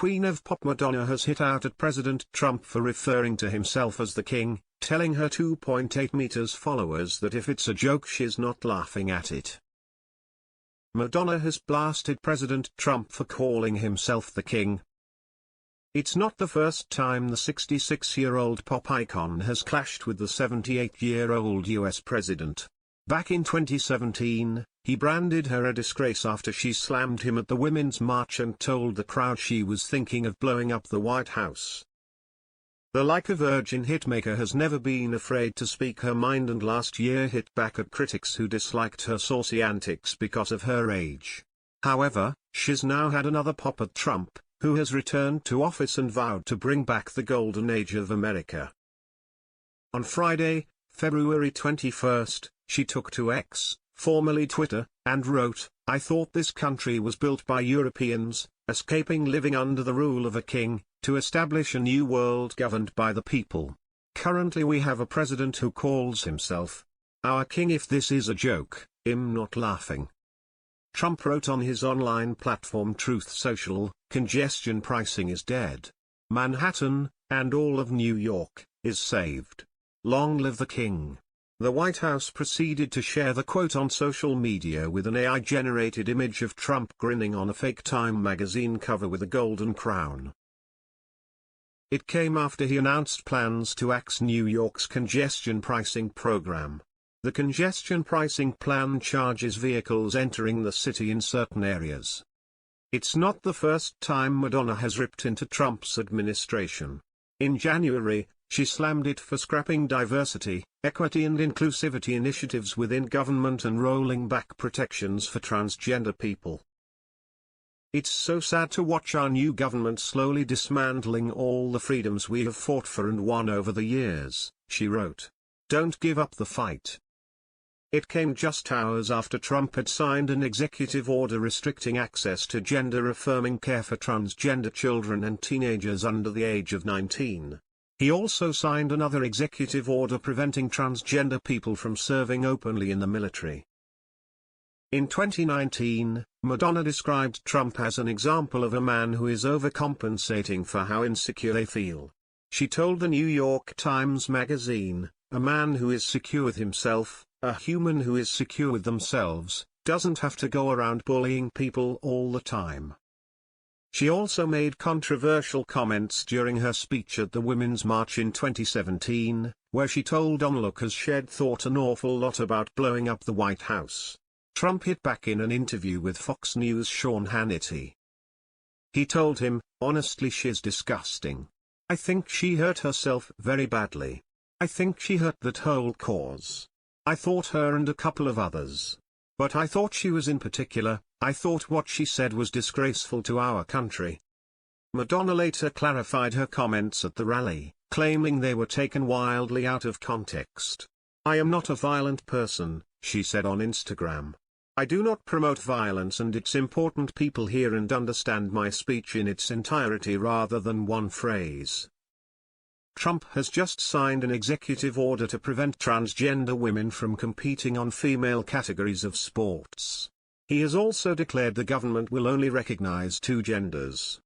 Queen of Pop Madonna has hit out at President Trump for referring to himself as the king, telling her 2.8 meters followers that if it's a joke she's not laughing at it. Madonna has blasted President Trump for calling himself the king. It's not the first time the 66-year-old pop icon has clashed with the 78-year-old US president. Back in 2017, he branded her a disgrace after she slammed him at the Women's March and told the crowd she was thinking of blowing up the White House. The like-a-virgin hitmaker has never been afraid to speak her mind and last year hit back at critics who disliked her saucy antics because of her age. However, she's now had another pop at Trump, who has returned to office and vowed to bring back the golden age of America. On Friday, February 21st, she took to X, formerly Twitter, and wrote, "I thought this country was built by Europeans, escaping living under the rule of a king, to establish a new world governed by the people. Currently we have a president who calls himself our king. If this is a joke, I'm not laughing." Trump wrote on his online platform Truth Social, "Congestion pricing is dead. Manhattan, and all of New York, is saved. Long live the king." The White House proceeded to share the quote on social media with an AI-generated image of Trump grinning on a fake Time magazine cover with a golden crown. It came after he announced plans to axe New York's congestion pricing program. The congestion pricing plan charges vehicles entering the city in certain areas. It's not the first time Madonna has ripped into Trump's administration. In January, she slammed it for scrapping diversity, equity and inclusivity initiatives within government and rolling back protections for transgender people. "It's so sad to watch our new government slowly dismantling all the freedoms we have fought for and won over the years," she wrote. "Don't give up the fight." It came just hours after Trump had signed an executive order restricting access to gender-affirming care for transgender children and teenagers under the age of 19. He also signed another executive order preventing transgender people from serving openly in the military. In 2019, Madonna described Trump as an example of a man who is overcompensating for how insecure they feel. She told the New York Times magazine, "A man who is secure with himself, a human who is secure with themselves, doesn't have to go around bullying people all the time." She also made controversial comments during her speech at the Women's March in 2017, where she told onlookers she'd thought an awful lot about blowing up the White House. Trump hit back in an interview with Fox News' Sean Hannity. He told him, "Honestly, she's disgusting. I think she hurt herself very badly. I think she hurt that whole cause. I thought her and a couple of others. But I thought she was in particular, I thought what she said was disgraceful to our country." Madonna later clarified her comments at the rally, claiming they were taken wildly out of context. "I am not a violent person," she said on Instagram. "I do not promote violence, and it's important people hear and understand my speech in its entirety rather than one phrase." Trump has just signed an executive order to prevent transgender women from competing on female categories of sports. He has also declared the government will only recognize two genders.